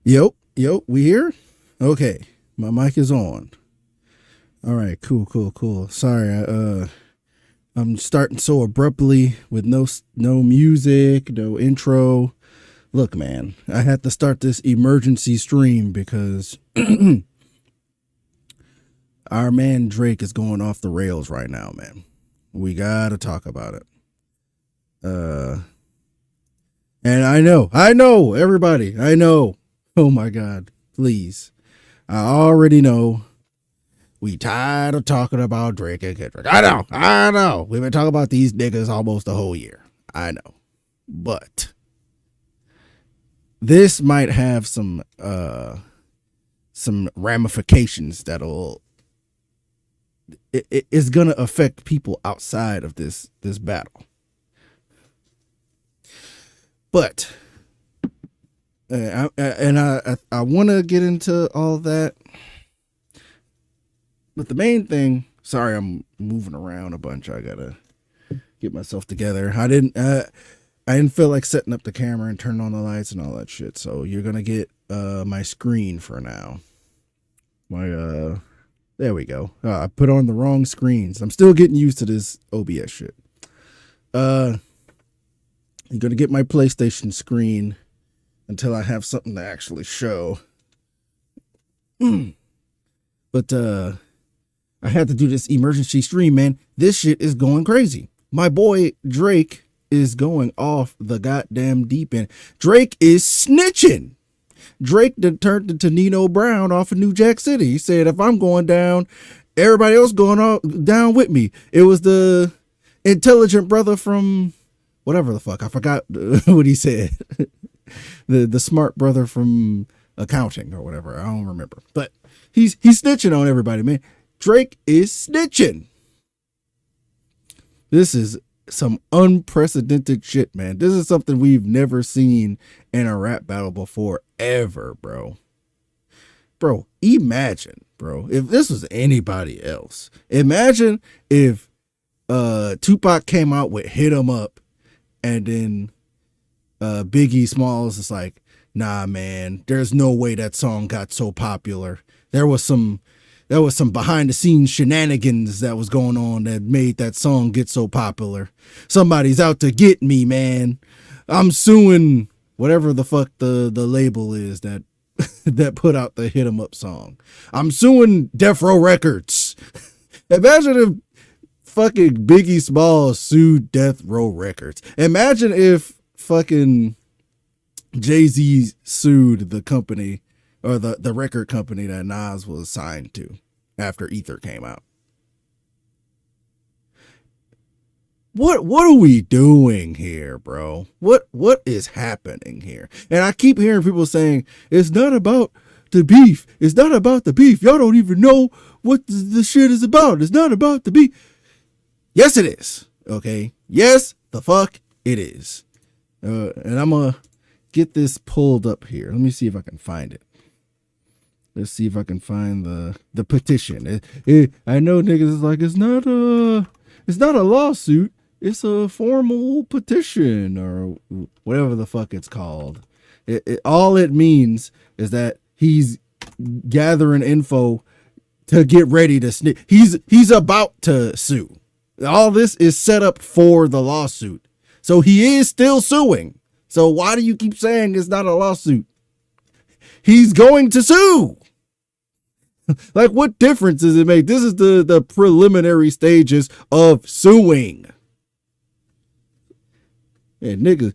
Yep, we here? Okay. My mic is on. All right, cool. Sorry, I'm starting so abruptly with no music, no intro. Look, man, I had to start this emergency stream because our man Drake is going off the rails right now, man. We got to talk about it. Uh and I know everybody. I know. Oh my god. Please. I already know. We tired of talking about Drake and Kendrick. I know. We've been talking about these niggas almost a whole year. I know. But this might have some ramifications that'll it's gonna affect people outside of this battle. But I want to get into all that. But the main thing, sorry, I'm moving around a bunch. I gotta get myself together. I didn't feel like setting up the camera and turning on the lights and all that shit. So you're gonna get my screen for now. My there we go. I put on the wrong screens. I'm still getting used to this OBS shit. You're gonna get my PlayStation screen until I have something to actually show. But I had to do this emergency stream, man. This shit is going crazy. My boy Drake is going off the goddamn deep end. Drake is snitching. Drake turned into Nino Brown off of New Jack City. He said, if I'm going down, everybody else going down with me. It was the intelligent brother from whatever the fuck. I forgot what he said. the smart brother from accounting or whatever. I don't remember. But he's snitching on everybody, man. Drake is snitching. This is some unprecedented shit, man. This is something we've never seen in a rap battle before, ever, bro. Bro, imagine, bro, if this was anybody else. Imagine if Tupac came out with Hit 'Em Up and then Biggie Smalls is like, nah, man, there's no way that song got so popular. There was some behind the scenes shenanigans that was going on that made that song get so popular. Somebody's out to get me, man. I'm suing whatever the fuck the label is that that put out the Hit 'Em Up song. I'm suing Death Row Records. Imagine if fucking Biggie Smalls sued Death Row Records. Imagine if fucking Jay-Z sued the company or the record company that Nas was signed to after Ether came out. What are we doing here, bro? What is happening here? And I keep hearing people saying it's not about the beef. It's not about the beef. Y'all don't even know what the shit is about. It's not about the beef. Yes, it is. Okay. Yes, the fuck it is. And I'm gonna get this pulled up here. Let me see if I can find it. Let's see if I can find the petition. I know niggas is like, it's not a lawsuit. It's a formal petition or whatever the fuck it's called. All it means is that he's gathering info to get ready to snitch. He's about to sue. All this is set up for the lawsuit. So he is still suing. So why do you keep saying it's not a lawsuit? He's going to sue. Like, what difference does it make? This is the preliminary stages of suing. And this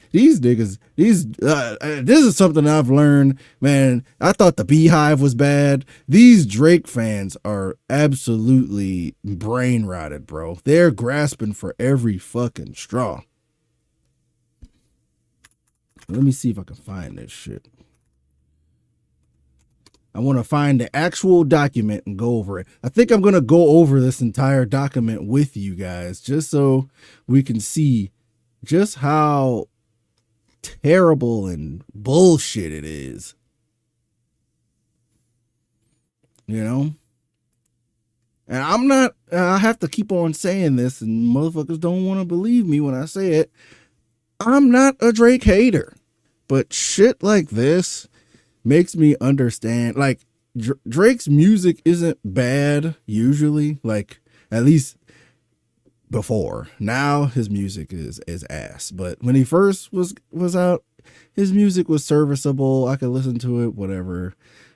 is something I've learned, man. I thought the Beehive was bad. These Drake fans are absolutely brain rotted, bro. They're grasping for every fucking straw. Let me see if I can find this shit. I want to find the actual document and go over it. I think I'm going to go over this entire document with you guys just so we can see just how terrible and bullshit it is. You know? And I have to keep on saying this, and motherfuckers don't want to believe me when I say it. I'm not a Drake hater, but shit like this makes me understand. Like Drake's music isn't bad usually. Like at least before. Now his music is ass. But when he first was out, his music was serviceable. I could listen to it, whatever.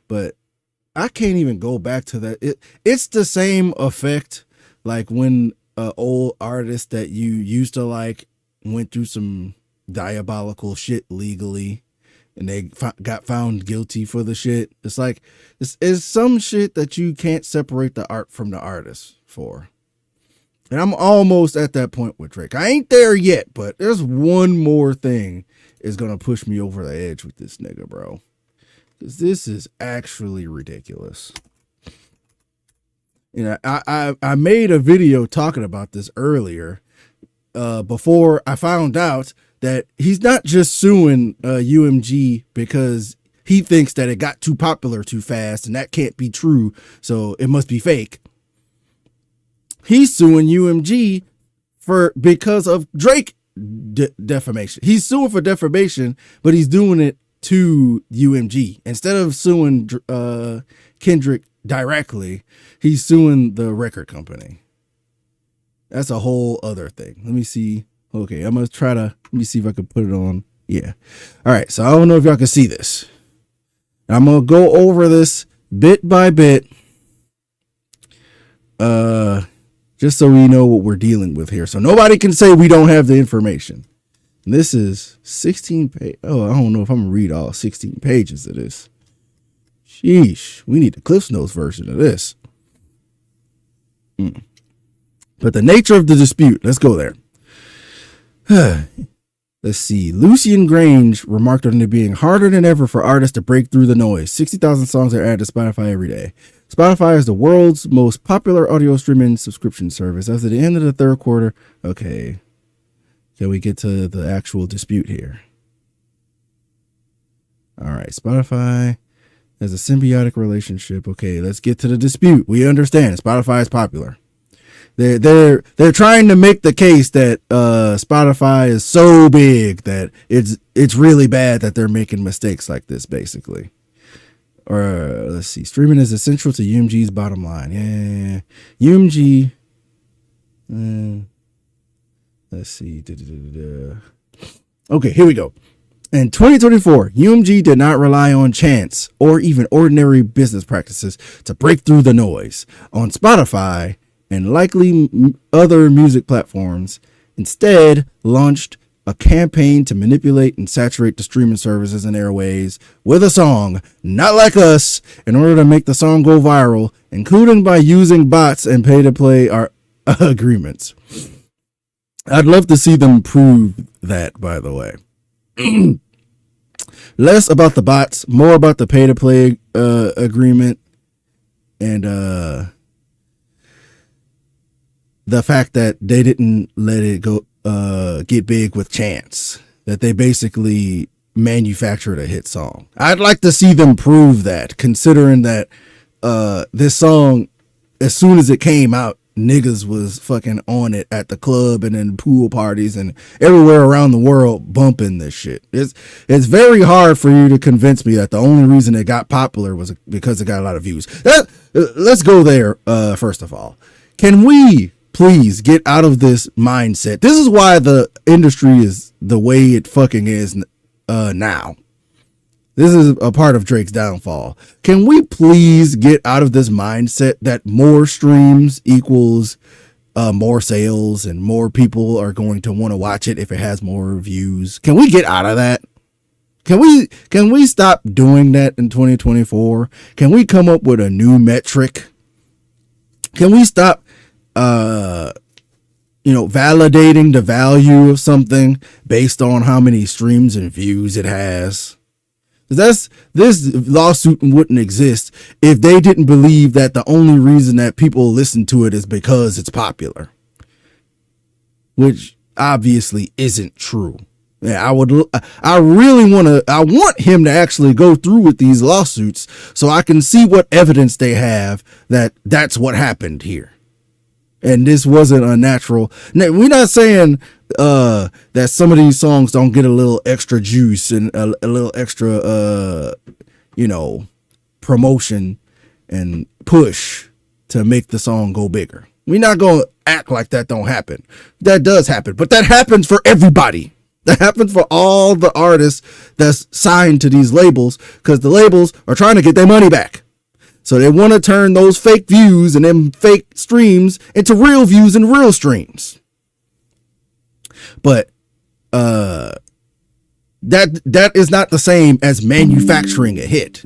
But I can't even go back to that. It's the same effect like when old artist that you used to like went through some diabolical shit legally and they got found guilty for the shit. It's like it's some shit that you can't separate the art from the artist for. And I'm almost at that point with Drake. I ain't there yet, but there's one more thing is going to push me over the edge with this nigga, bro. Because this is actually ridiculous. You know, I made a video talking about this earlier before I found out that he's not just suing UMG because he thinks that it got too popular too fast and that can't be true, so it must be fake. He's suing UMG because of Drake defamation. He's suing for defamation, but he's doing it to UMG. Instead of suing Kendick directly, he's suing the record company. That's a whole other thing. Let me see. Okay, I'm going to let me see if I can put it on. Yeah. All right, so I don't know if y'all can see this. I'm going to go over this bit by bit. Just so we know what we're dealing with here. So nobody can say we don't have the information. And this is 16 pages. Oh, I don't know if I'm going to read all 16 pages of this. Sheesh. We need the Cliff's Notes version of this. But the nature of the dispute. Let's go there. Let's see. Lucian Grange remarked on it being harder than ever for artists to break through the noise. 60,000 songs are added to Spotify every day. Spotify is the world's most popular audio streaming subscription service. As of the end of the third quarter. Okay. Can we get to the actual dispute here? All right. Spotify has a symbiotic relationship. Okay. Let's get to the dispute. We understand Spotify is popular. They're trying to make the case that Spotify is so big that it's really bad that they're making mistakes like this, basically. Or let's see, streaming is essential to UMG's bottom line. Yeah, UMG. Let's see. Okay, here we go. In 2024, UMG did not rely on chance or even ordinary business practices to break through the noise on Spotify and likely other music platforms. Instead, launched a campaign to manipulate and saturate the streaming services and airways with a song, Not Like Us, in order to make the song go viral, including by using bots and pay-to-play agreements. I'd love to see them prove that, by the way. Less about the bots, more about the pay-to-play agreement, and the fact that they didn't let it go get big with chance, that they basically manufactured a hit song. I'd like to see them prove that, considering that this song, as soon as it came out, niggas was fucking on it at the club and in pool parties and everywhere around the world bumping this shit. It's very hard for you to convince me that the only reason it got popular was because it got a lot of views. Let's go there first of all. Can we please get out of this mindset? This is why the industry is the way it fucking is now. This is a part of Drake's downfall. Can we please get out of this mindset that more streams equals more sales and more people are going to want to watch it if it has more views? Can we get out of that? Can we stop doing that in 2024? Can we come up with a new metric? Can we stop validating the value of something based on how many streams and views it has? This lawsuit wouldn't exist if they didn't believe that the only reason that people listen to it is because it's popular, which obviously isn't true. Yeah, I want him to actually go through with these lawsuits so I can see what evidence they have that that's what happened here. And this wasn't unnatural. Now, we're not saying that some of these songs don't get a little extra juice and a little extra, promotion and push to make the song go bigger. We're not going to act like that don't happen. That does happen, but that happens for everybody. That happens for all the artists that's signed to these labels, because the labels are trying to get their money back. So they want to turn those fake views and them fake streams into real views and real streams. But that is not the same as manufacturing a hit.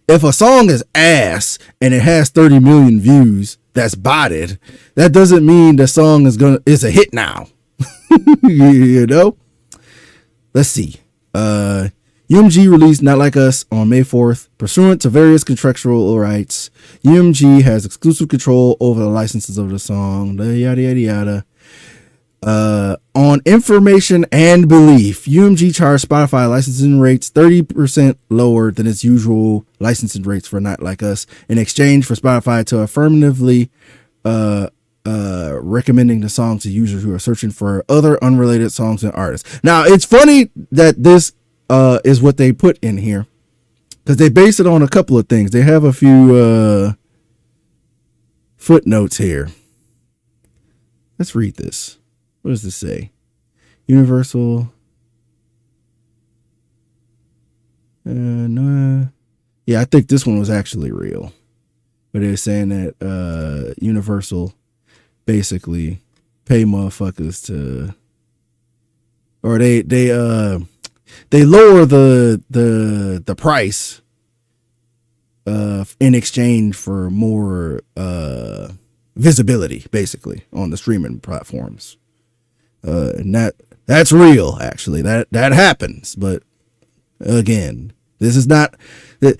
If a song is ass and it has 30 million views that's botted, that doesn't mean the song is a hit now. Let's see. UMG released Not Like Us on May 4th. Pursuant to various contractual rights, UMG has exclusive control over the licenses of the song. Yada, yada, yada. On information and belief, UMG charged Spotify licensing rates 30% lower than its usual licensing rates for Not Like Us in exchange for Spotify to affirmatively recommending the song to users who are searching for other unrelated songs and artists. Now, it's funny that this is what they put in here, because they base it on a couple of things. They have a few footnotes here. Let's read this. What does this say? Universal. No. Yeah, I think this one was actually real. But they're saying that Universal basically pay motherfuckers to, or they lower the price in exchange for more visibility, basically, on the streaming platforms. And that's real, actually. That happens. But again, this is not the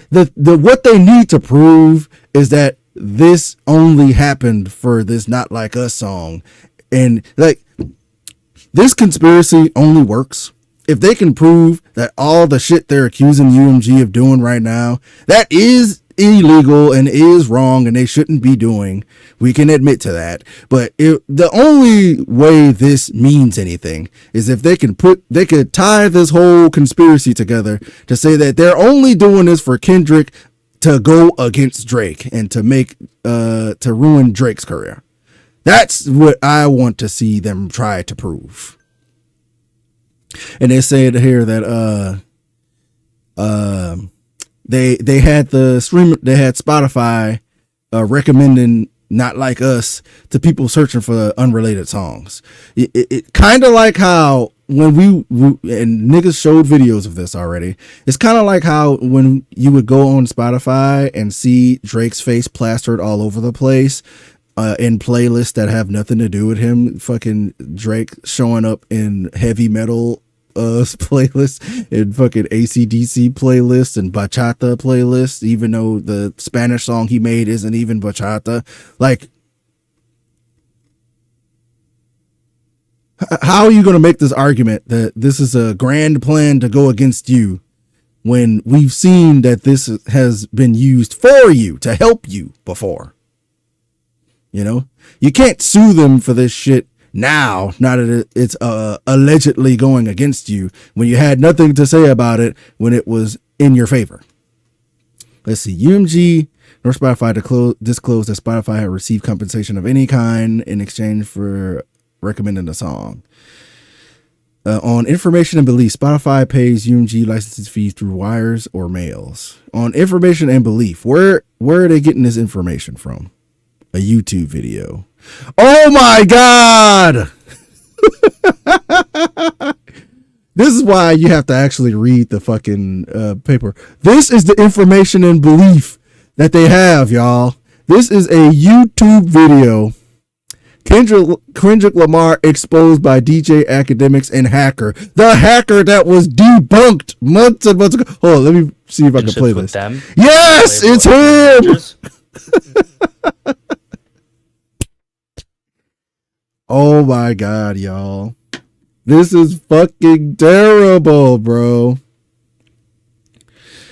what they need to prove is that this only happened for this Not Like Us song. And like, this conspiracy only works if they can prove that all the shit they're accusing UMG of doing right now, that is illegal and is wrong and they shouldn't be doing. We can admit to that. But the only way this means anything is if they could tie this whole conspiracy together to say that they're only doing this for Kendrick to go against Drake and to make to ruin Drake's career. That's what I want to see them try to prove. And they said here that they had Spotify recommending Not Like Us to people searching for unrelated songs. It kind of like how when we and niggas showed videos of this already. It's kind of like how when you would go on Spotify and see Drake's face plastered all over the place in playlists that have nothing to do with him. Fucking Drake showing up in heavy metal playlists, in fucking AC/DC playlists and bachata playlists, even though the Spanish song he made isn't even bachata. Like, how are you going to make this argument that this is a grand plan to go against you when we've seen that this has been used for you to help you before? You know, you can't sue them for this shit now that it's allegedly going against you when you had nothing to say about it when it was in your favor. Let's see. UMG nor Spotify disclosed that Spotify had received compensation of any kind in exchange for recommending a song. On information and belief, Spotify pays UMG licensing fees through wires or mails. On information and belief, where are they getting this information from? A YouTube video. Oh my God! This is why you have to actually read the fucking paper. This is the information and belief that they have, y'all. This is a YouTube video. Kendrick Lamar exposed by DJ Academics and hacker. The hacker that was debunked months and months ago. Hold on, let me see if I can play this. Yes, it's him! Oh my God, y'all. This is fucking terrible, bro.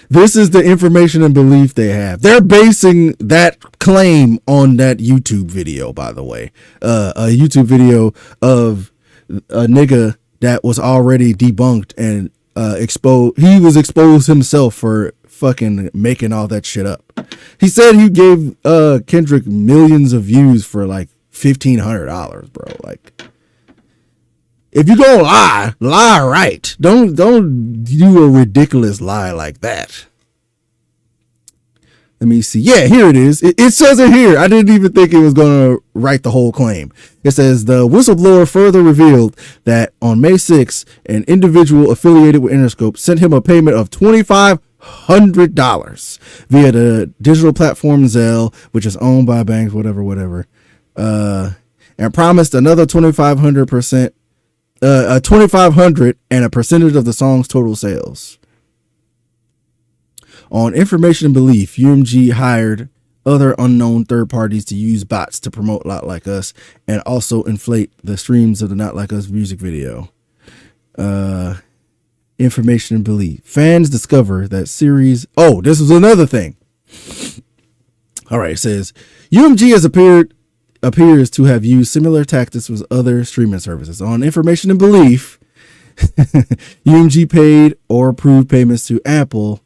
This is the information and belief they have. They're basing that claim on that YouTube video, by the way. A YouTube video of a nigga that was already debunked and he was exposed himself for fucking making all that shit up. He said he gave Kendrick millions of views for like $1,500, bro. Like, if you gonna lie right. Don't do a ridiculous lie like that. Let me see. Yeah, here it is. It says it here. I didn't even think it was going to write the whole claim. It says the whistleblower further revealed that on May 6th, an individual affiliated with Interscope sent him a payment of $2,500 via the digital platform Zelle, which is owned by banks, whatever, and promised another $2,500 and a percentage of the song's total sales. On information and belief, UMG hired other unknown third parties to use bots to promote Not Like Us and also inflate the streams of the Not Like Us music video. Information and belief. Fans discover that series. Oh, this was another thing. All right, it says UMG appears to have used similar tactics with other streaming services. On information and belief, UMG paid or approved payments to Apple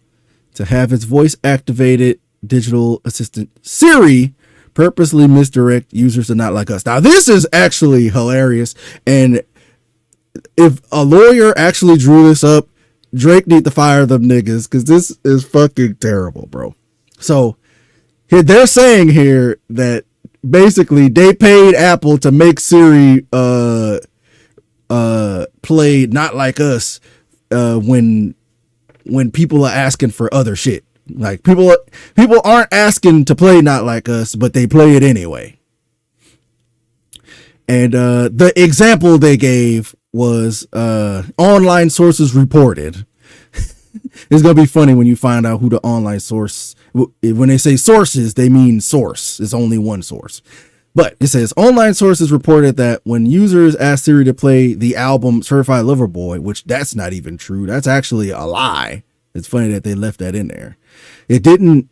to have its voice-activated digital assistant Siri purposely misdirect users to Not Like Us. Now, this is actually hilarious, and if a lawyer actually drew this up, Drake need to fire them niggas, because this is fucking terrible, bro. So, they're saying here that basically they paid Apple to make Siri play Not Like Us when people are asking for other shit. Like, people aren't asking to play Not Like Us, but they play it anyway. And the example they gave was online sources reported. It's gonna be funny when you find out who the online source. When they say sources, they mean source. It's only one source. But it says online sources reported that when users asked Siri to play the album Certified Lover Boy, which that's not even true. That's actually a lie. It's funny that they left that in there. It didn't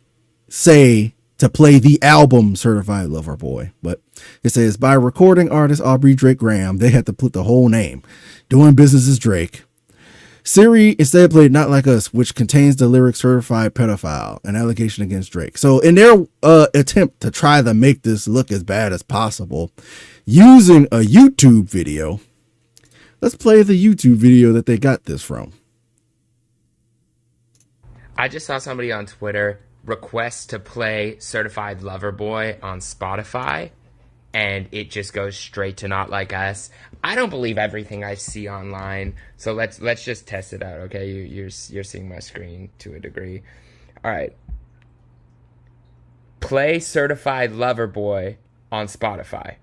say to play the album Certified Lover Boy, but it says by recording artist Aubrey Drake Graham, they had to put the whole name. Doing business as Drake. Siri instead played Not Like Us, which contains the lyric Certified Pedophile, an allegation against Drake. So in their attempt to try to make this look as bad as possible, using a YouTube video, let's play the YouTube video that they got this from. I just saw somebody on Twitter request to play Certified Lover Boy on Spotify, and it just goes straight to Not Like Us. I don't believe everything I see online, so let's just test it out, okay? You're seeing my screen to a degree. All right. Play Certified Lover Boy on Spotify.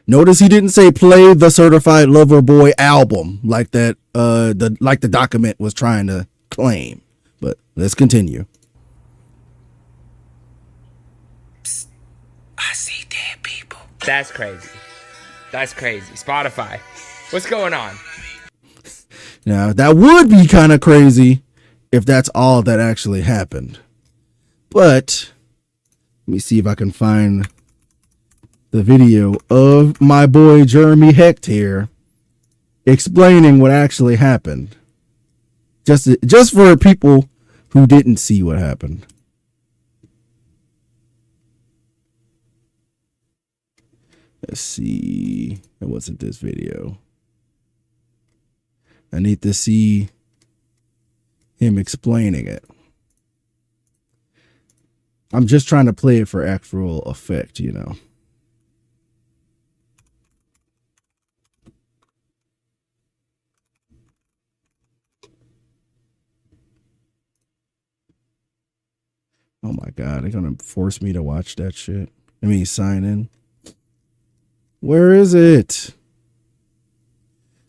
Notice he didn't say play the Certified Lover Boy album like that the document was trying to claim. But let's continue. Psst, I see dead people. That's crazy. That's crazy. Spotify. What's going on? Now, that would be kind of crazy if that's all that actually happened. But let me see if I can find the video of my boy Jeremy Hecht here explaining what actually happened. Just for people who didn't see what happened. Let's see. It wasn't this video. I need to see him explaining it. I'm just trying to play it for actual effect, you know. Oh my God, they're gonna force me to watch that shit. I mean, sign in. Where is it?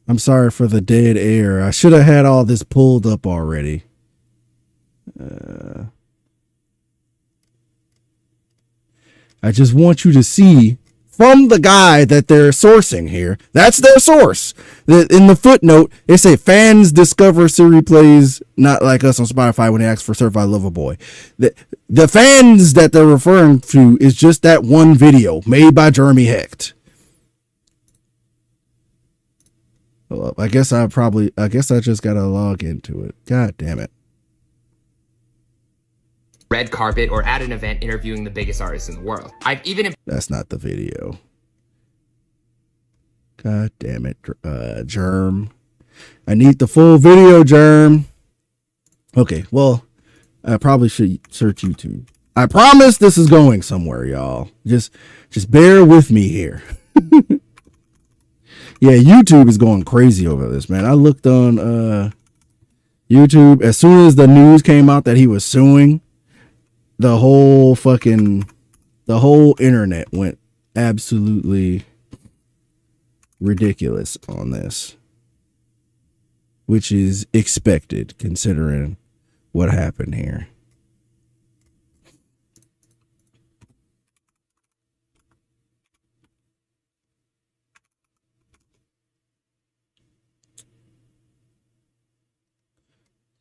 I'm sorry for the dead air. I should have had all this pulled up already. I just want you to see from the guy that they're sourcing here. That's their source. In the footnote, they say fans discover Siri plays Not Like Us on Spotify when they ask for Certified Lover Boy. The fans that they're referring to is just that one video made by Jeremy Hecht. Hold up. I guess I just gotta log into it. God damn it. Red carpet or at an event interviewing the biggest artists in the world. That's not the video. God damn it, Germ. I need the full video, Germ. Okay, well, I probably should search YouTube. I promise this is going somewhere, y'all. Just bear with me here. Yeah, YouTube is going crazy over this, man. I looked on YouTube as soon as the news came out that he was suing. The whole internet went absolutely ridiculous on this, which is expected considering what happened here.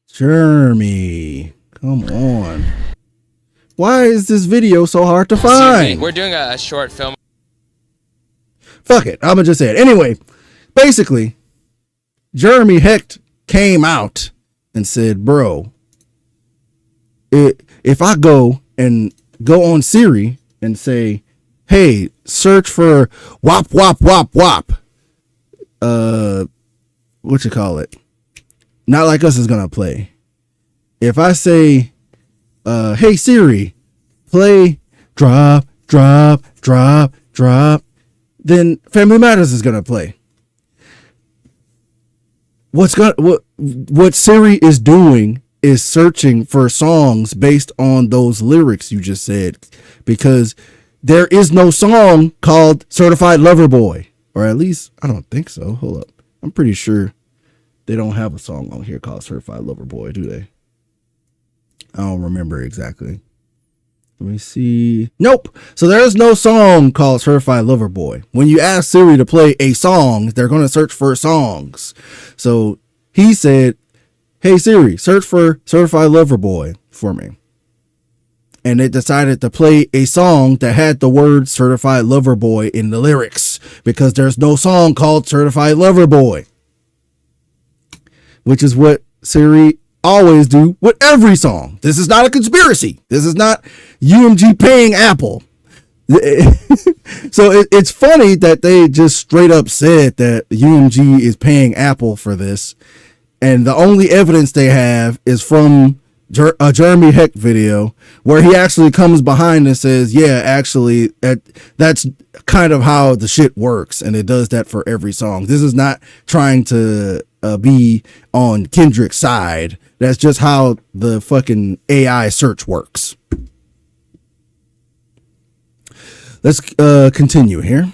Jeremy, come on. Why is this video so hard to find? We're doing a short film. Fuck it. I'm gonna just say it. Anyway, basically, Jeremy Hecht came out and said, bro, if I go on Siri and say, hey, search for wop, wop, wop, wop, what you call it? Not Like Us is gonna play. If I say, hey Siri, play drop, drop, drop, drop, then Family Matters is gonna play. What Siri is doing is searching for songs based on those lyrics you just said, because there is no song called Certified Lover Boy, or at least I don't think so. Hold up, I'm pretty sure they don't have a song on here called Certified Lover Boy, do they? I don't remember exactly. Let me see. Nope. So there's no song called Certified Lover Boy. When you ask Siri to play a song, they're going to search for songs. So he said, hey Siri, search for Certified Lover Boy for me. And it decided to play a song that had the word Certified Lover Boy in the lyrics, because there's no song called Certified Lover Boy, which is what Siri always do with every song. This is not a conspiracy. This is not UMG paying Apple. So it's funny that they just straight up said that UMG is paying Apple for this, and the only evidence they have is from a Jeremy Hecht video where he actually comes behind and says, yeah, actually that's kind of how the shit works, and it does that for every song. This is not trying to be on Kendrick's side. That's just how the fucking AI search works. Let's continue here.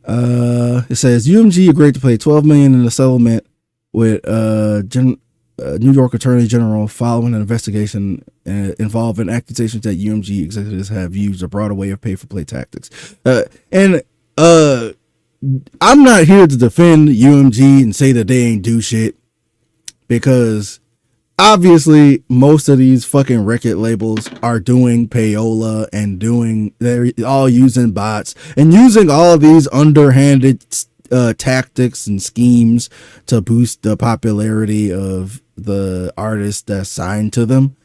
It says UMG agreed to pay $12 million in a settlement with New York Attorney General following an investigation involving accusations that UMG executives have used a broader way of pay-for-play tactics. And I'm not here to defend UMG and say that they ain't do shit, because obviously most of these fucking record labels are doing payola and they're all using bots and using all of these underhanded tactics and schemes to boost the popularity of the artists that's signed to them.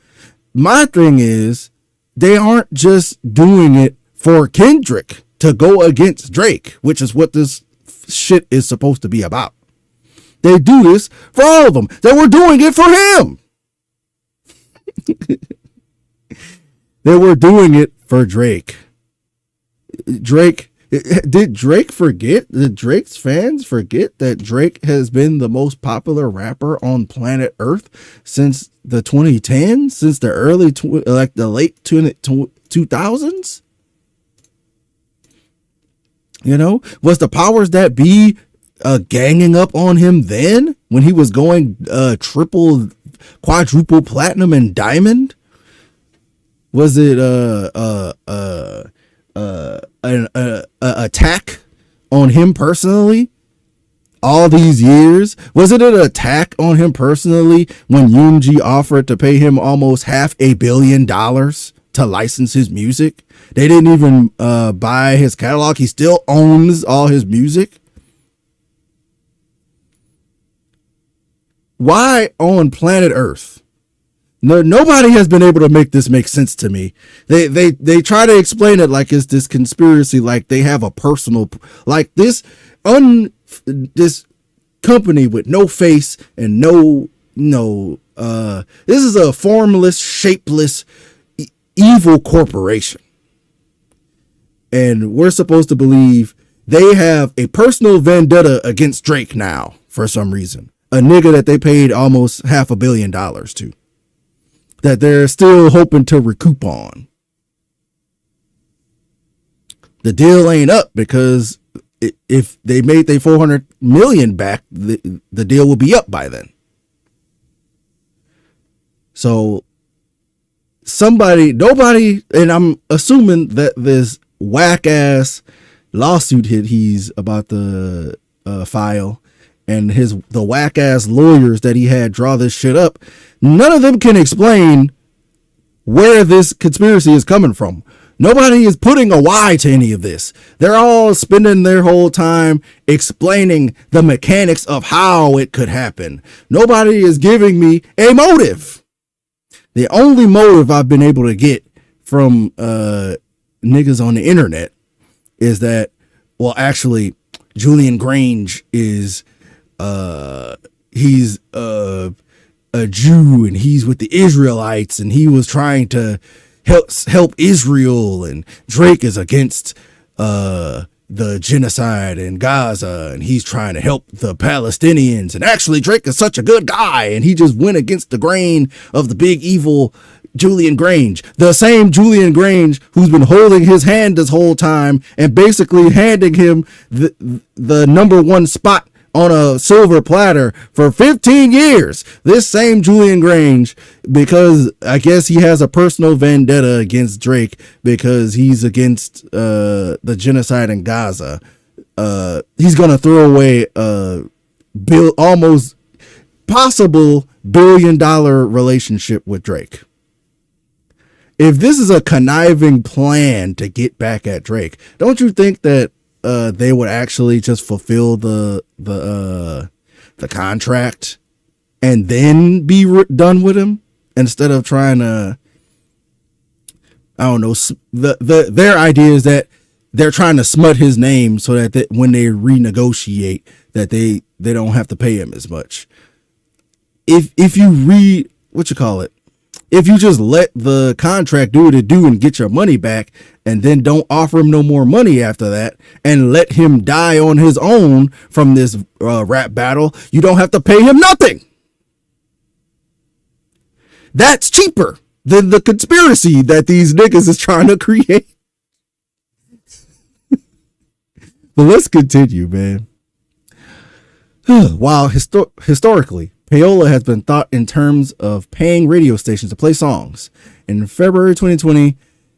My thing is, they aren't just doing it for Kendrick to go against Drake, which is what this shit is supposed to be about. They do this for all of them. They were doing it for him. They were doing it for Drake. Did Drake forget? Did Drake's fans forget that Drake has been the most popular rapper on planet Earth since the 2010s, since the the late 2000s? You know, was the powers that be ganging up on him then when he was going triple, quadruple platinum and diamond? Was it an attack on him personally all these years? Was it an attack on him personally when UMG offered to pay him almost $500 million to license his music? They didn't even buy his catalog. He still owns all his music. Why on planet Earth? No, nobody has been able to make this make sense to me. They try to explain it like it's this conspiracy, like they have a personal, like this company with no face and this is a formless, shapeless, evil corporation. And we're supposed to believe they have a personal vendetta against Drake now for some reason. A nigga that they paid almost $500 million to. That they're still hoping to recoup on. The deal ain't up because if they made their 400 million back, the deal will be up by then. So nobody, and I'm assuming that this whack ass lawsuit he's about to file, and the whack ass lawyers that he had draw this shit up, none of them can explain where this conspiracy is coming from. Nobody is putting a why to any of this. They're all spending their whole time explaining the mechanics of how it could happen. Nobody is giving me a motive. The only motive I've been able to get from niggas on the internet is that, well, actually, Julian Grange is he's a Jew and he's with the Israelites and he was trying to help Israel, and Drake is against the genocide in Gaza and he's trying to help the Palestinians, and actually Drake is such a good guy and he just went against the grain of the big evil Julian Grange, the same Julian Grange who's been holding his hand this whole time and basically handing him the number one spot on a silver platter for 15 years. This same Julian Grange, because I guess he has a personal vendetta against Drake because he's against the genocide in Gaza. He's gonna throw away a almost possible $1 billion relationship with Drake. If this is a conniving plan to get back at Drake, don't you think that they would actually just fulfill the contract and then be done with him instead of trying to, I don't know, their idea is that they're trying to smut his name so that when they renegotiate that they don't have to pay him as much. If you if you just let the contract do what it do and get your money back and then don't offer him no more money after that and let him die on his own from this rap battle, you don't have to pay him nothing. That's cheaper than the conspiracy that these niggas is trying to create. But let's continue, man. While historically, payola has been thought in terms of paying radio stations to play songs. In February 2020,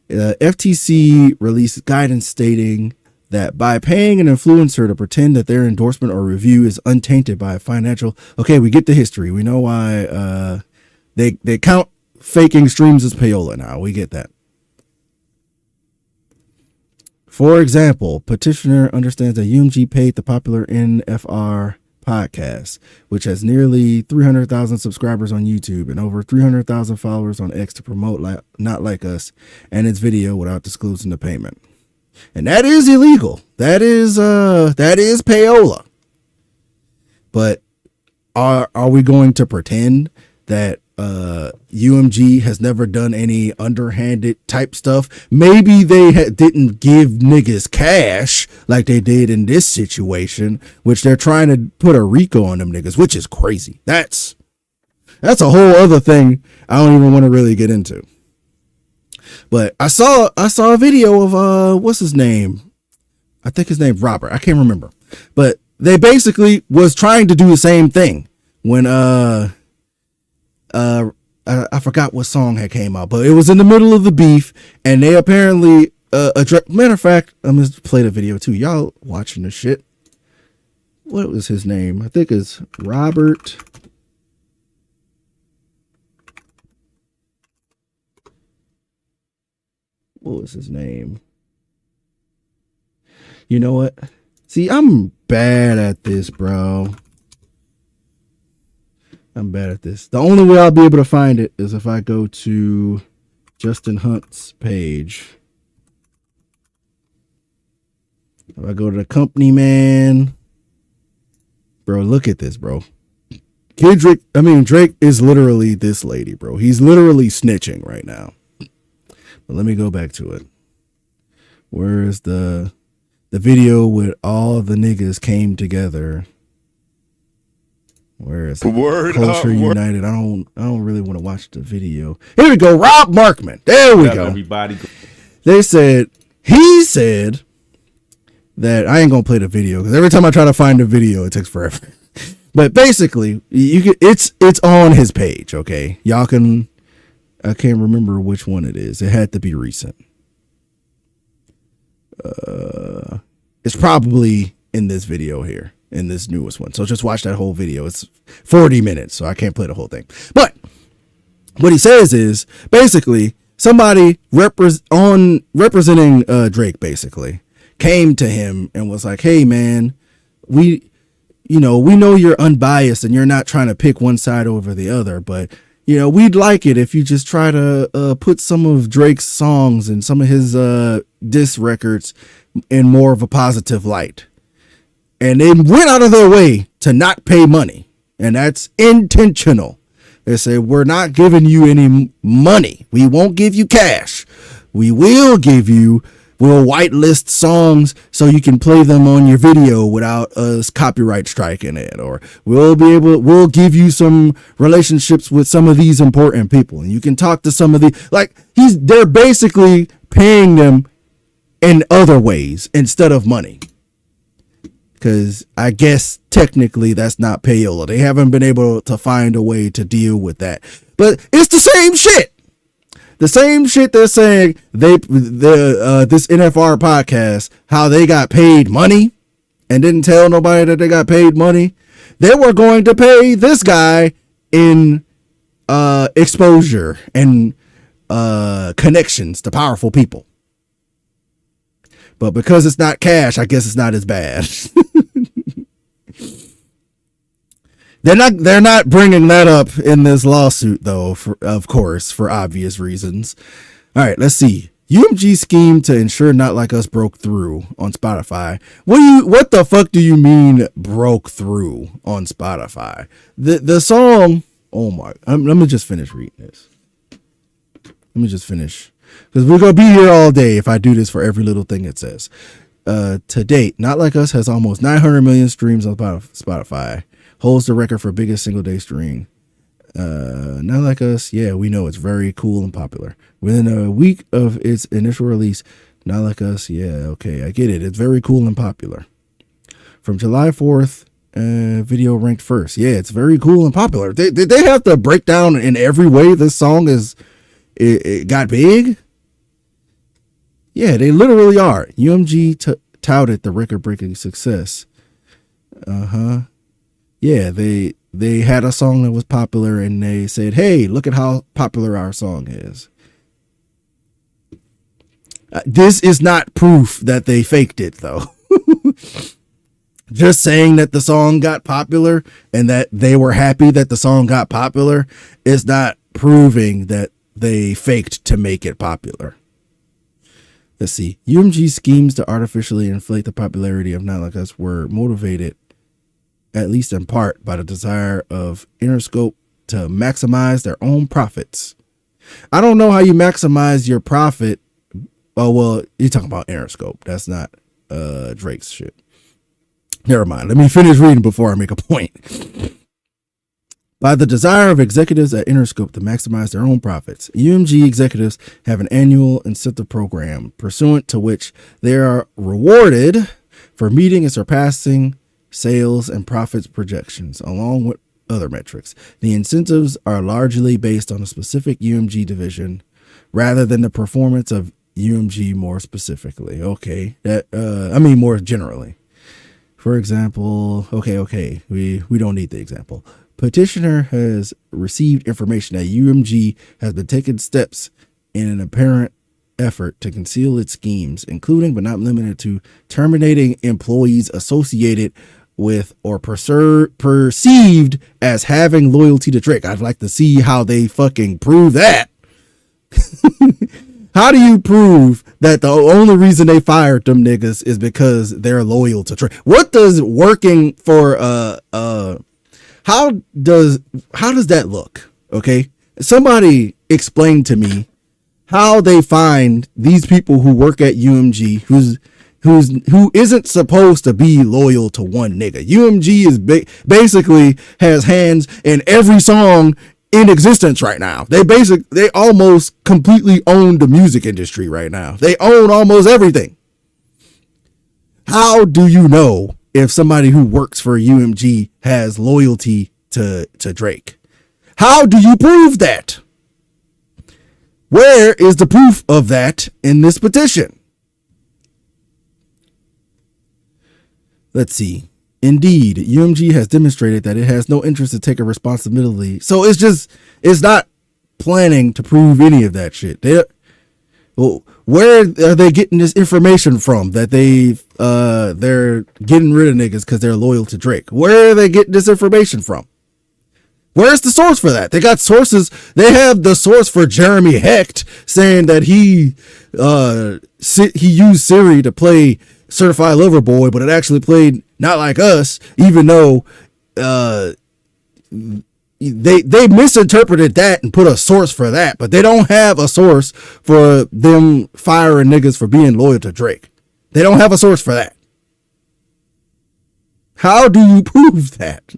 FTC released guidance stating that by paying an influencer to pretend that their endorsement or review is untainted by financial... Okay, we get the history. We know why they count faking streams as payola now. We get that. For example, petitioner understands that UMG paid the popular NFR podcast, which has nearly 300,000 subscribers on YouTube and over 300,000 followers on X, to promote Not Like Us and its video without disclosing the payment. And that is illegal. That is payola. But are we going to pretend that UMG has never done any underhanded type stuff? Maybe they didn't give niggas cash like they did in this situation, which they're trying to put a RICO on them niggas, which is crazy. That's a whole other thing I don't even want to really get into. But I saw a video of what's his name? I think his name's Robert. I can't remember. But they basically was trying to do the same thing when I forgot what song had came out, but it was in the middle of the beef, and they apparently matter of fact, I'm gonna play the video too. Y'all watching the shit. What was his name? I think it's Robert. What was his name? You know what? See, I'm bad at this, bro. I'm bad at this. The only way I'll be able to find it is if I go to Justin Hunt's page. If I go to the company, man. Bro, look at this, bro. Drake is literally this lady, bro. He's literally snitching right now. But let me go back to it. Where is the video with all the niggas came together? Where is it? Culture United. I don't really want to watch the video. Here we go. Rob Markman. There we go. Everybody. He said that I ain't gonna play the video because every time I try to find the video, it takes forever. But basically, it's on his page. Okay, y'all can. I can't remember which one it is. It had to be recent. It's probably in this video here, in this newest one. So just watch that whole video. It's 40 minutes, so I can't play the whole thing. But what he says is basically somebody representing Drake basically came to him and was like, "Hey man, we know you're unbiased and you're not trying to pick one side over the other, but we'd like it if you just try to put some of Drake's songs and some of his diss records in more of a positive light." And they went out of their way to not pay money, and that's intentional. They say, "We're not giving you any money. We won't give you cash. We'll whitelist songs so you can play them on your video without us copyright striking it, or we'll give you some relationships with some of these important people, and you can talk to some of they're basically paying them in other ways instead of money." Because I guess technically that's not payola. They haven't been able to find a way to deal with that. But it's the same shit. The same shit they're saying this NFR podcast, how they got paid money and didn't tell nobody that they got paid money. They were going to pay this guy in exposure and connections to powerful people. But because it's not cash, I guess it's not as bad. They're not bringing that up in this lawsuit, though, of course, for obvious reasons. All right, let's see. UMG scheme to ensure Not Like Us broke through on Spotify. What the fuck do you mean broke through on Spotify? The song. Oh my! Let me just finish reading this. Let me just finish, because we're gonna be here all day if I do this for every little thing it says. To date, Not Like Us has almost 900 million streams on Spotify. Holds the record for biggest single day stream. Not Like Us, yeah, we know it's very cool and popular. Within a week of its initial release, Not Like Us, yeah, okay, I get it. It's very cool and popular. From July 4th, video ranked first. Yeah, it's very cool and popular. Did they have to break down in every way this song it got big? Yeah, they literally are. UMG touted the record-breaking success. Yeah, they had a song that was popular and they said, "Hey, look at how popular our song is." This is not proof that they faked it, though. Just saying that the song got popular and that they were happy that the song got popular is not proving that they faked to make it popular. Let's see. UMG schemes to artificially inflate the popularity of Not Like Us were motivated, at least in part, by the desire of Interscope to maximize their own profits. I don't know how you maximize your profit. Oh, well, you're talking about Interscope. That's not Drake's shit. Never mind. Let me finish reading before I make a point. By the desire of executives at Interscope to maximize their own profits, UMG executives have an annual incentive program pursuant to which they are rewarded for meeting and surpassing sales and profits projections, along with other metrics. The incentives are largely based on a specific UMG division rather than the performance of UMG more specifically. Okay, more generally. For example, okay, we don't need the example. Petitioner has received information that UMG has been taking steps in an apparent effort to conceal its schemes, including but not limited to terminating employees associated with or perceived as having loyalty to Drake. I'd like to see how they fucking prove that. How do you prove that the only reason they fired them niggas is because they're loyal to Drake? What does working for how does that look? Okay, somebody explain to me how they find these people who work at UMG who isn't supposed to be loyal to one nigga. UMG is basically has hands in every song in existence right now. They almost completely own the music industry right now. They own almost everything. How do you know if somebody who works for UMG has loyalty to Drake? How do you prove that? Where is the proof of that in this petition? Let's see. Indeed, UMG has demonstrated that it has no interest to take a responsibility. So it's not planning to prove any of that shit. Where are they getting this information from that they're getting rid of niggas because they're loyal to Drake? Where are they getting this information from? Where's the source for that? They got sources. They have the source for Jeremy Hecht saying that he used Siri to play Certified Lover Boy, but it actually played Not Like Us, even though they misinterpreted that and put a source for that, but they don't have a source for them firing niggas for being loyal to Drake. They don't have a source for that. How do you prove that?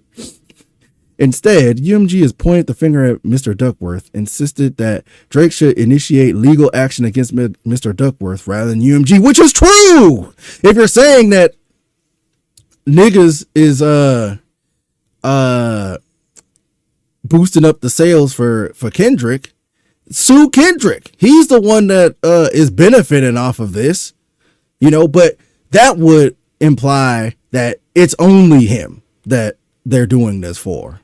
Instead, UMG has pointed the finger at Mr. Duckworth, insisted that Drake should initiate legal action against Mr. Duckworth rather than UMG, which is true. If you're saying that niggas is boosting up the sales for Kendrick, sue Kendrick. He's the one that is benefiting off of this, but that would imply that it's only him that they're doing this for.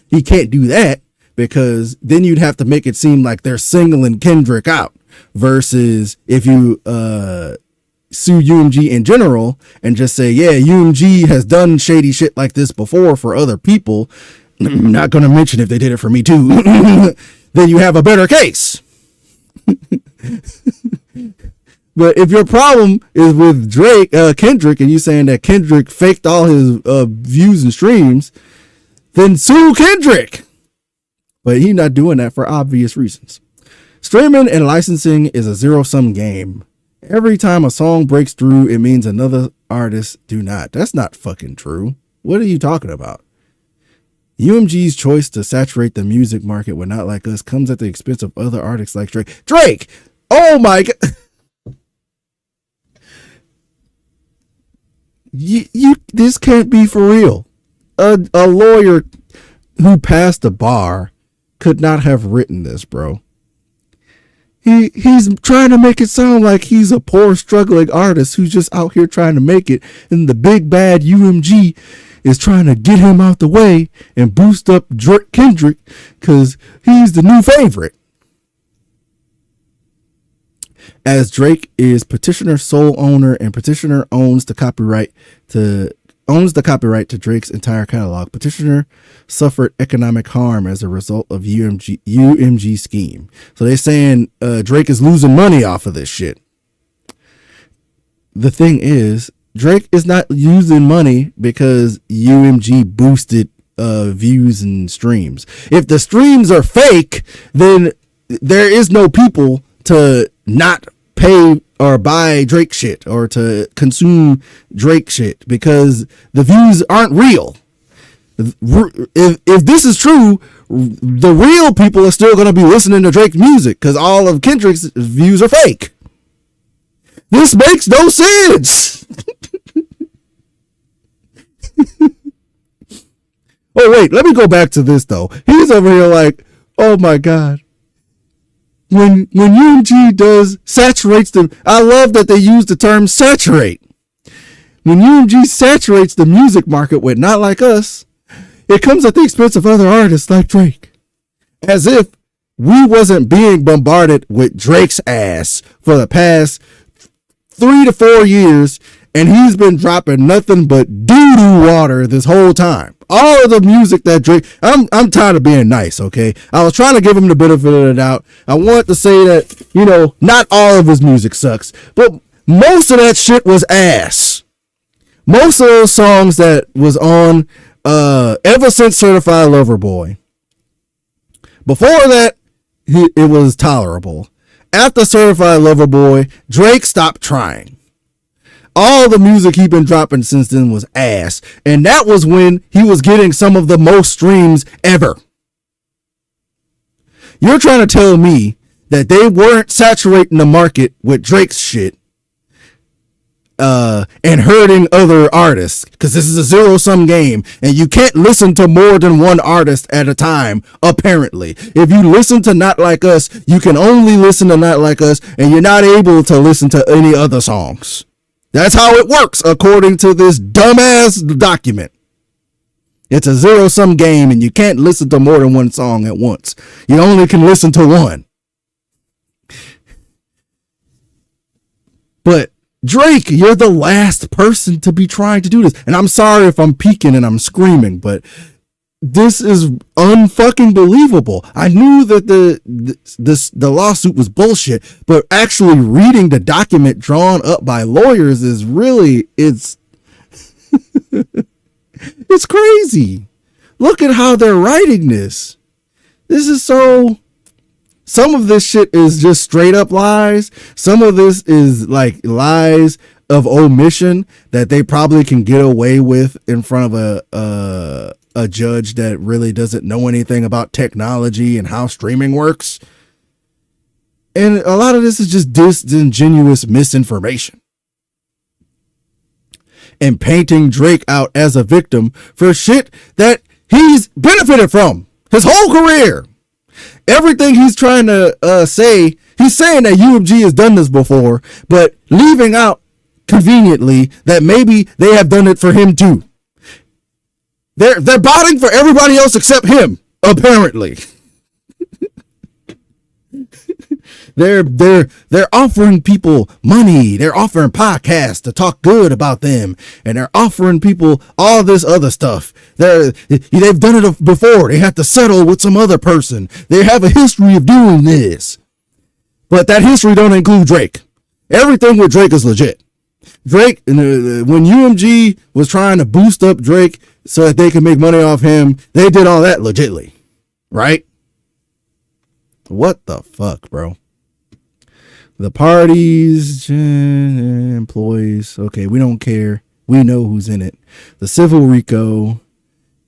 He can't do that because then you'd have to make it seem like they're singling Kendrick out versus if you sue UMG in general and just say, yeah, UMG has done shady shit like this before for other people. I'm not going to mention if they did it for me too. Then you have a better case. But if your problem is with Kendrick, and you saying that Kendrick faked all his views and streams, then sue Kendrick. But he's not doing that for obvious reasons. Streaming and licensing is a zero-sum game. Every time a song breaks through, it means another artist do not. That's not fucking true. What are you talking about? UMG's choice to saturate the music market with Not Like Us comes at the expense of other artists like Drake. Drake! Oh my God! This can't be for real. A lawyer who passed the bar could not have written this, bro. He's trying to make it sound like he's a poor struggling artist who's just out here trying to make it, and the big bad UMG is trying to get him out the way and boost up Kendrick because he's the new favorite. As Drake is petitioner's sole owner and petitioner owns the copyright to Drake's entire catalog, petitioner suffered economic harm as a result of UMG scheme. So they're saying Drake is losing money off of this shit. The thing is, Drake is not using money because UMG boosted views and streams. If the streams are fake, then there is no people to not pay or buy Drake shit or to consume Drake shit because the views aren't real. If this is true, the real people are still going to be listening to Drake's music because all of Kendrick's views are fake. This makes no sense. Oh, wait, let me go back to this, though. He's over here like, oh, my God. When UMG does saturates the, I love that they use the term saturate. When UMG saturates the music market with Not Like Us, it comes at the expense of other artists like Drake. As if we wasn't being bombarded with Drake's ass for the past 3 to 4 years, And he's been dropping nothing but doo-doo water this whole time. All of the music that Drake, I'm tired of being nice, okay? I was trying to give him the benefit of the doubt. I want to say that, you know, not all of his music sucks, but most of that shit was ass. Most of those songs that was on, ever since Certified Lover Boy. Before that, it was tolerable. After Certified Lover Boy, Drake stopped trying. All the music he'd been dropping since then was ass. And that was when he was getting some of the most streams ever. You're trying to tell me that they weren't saturating the market with Drake's shit and hurting other artists, because this is a zero-sum game and you can't listen to more than one artist at a time, apparently. If you listen to Not Like Us, you can only listen to Not Like Us, and you're not able to listen to any other songs. That's how it works, according to this dumbass document. It's a zero-sum game, and you can't listen to more than one song at once. You only can listen to one. But Drake, you're the last person to be trying to do this. And I'm sorry if I'm peeking and I'm screaming, but this is unfucking believable. I knew that the lawsuit was bullshit, but actually reading the document drawn up by lawyers is really, it's it's crazy. Look at how they're writing this. This is so, some of this shit is just straight up lies. Some of this is like lies of omission that they probably can get away with in front of a judge that really doesn't know anything about technology and how streaming works. And a lot of this is just disingenuous misinformation. And painting Drake out as a victim for shit that he's benefited from his whole career. Everything he's trying to say, he's saying that UMG has done this before, but leaving out conveniently that maybe they have done it for him too. They're botting for everybody else except him, apparently. They're offering people money. They're offering podcasts to talk good about them, and they're offering people all this other stuff. They've done it before. They have to settle with some other person. They have a history of doing this, but that history don't include Drake. Everything with Drake is legit. Drake, when UMG was trying to boost up Drake so that they could make money off him, they did all that legitly, right? What the fuck, bro? The parties, employees. Okay, we don't care. We know who's in it. The civil RICO.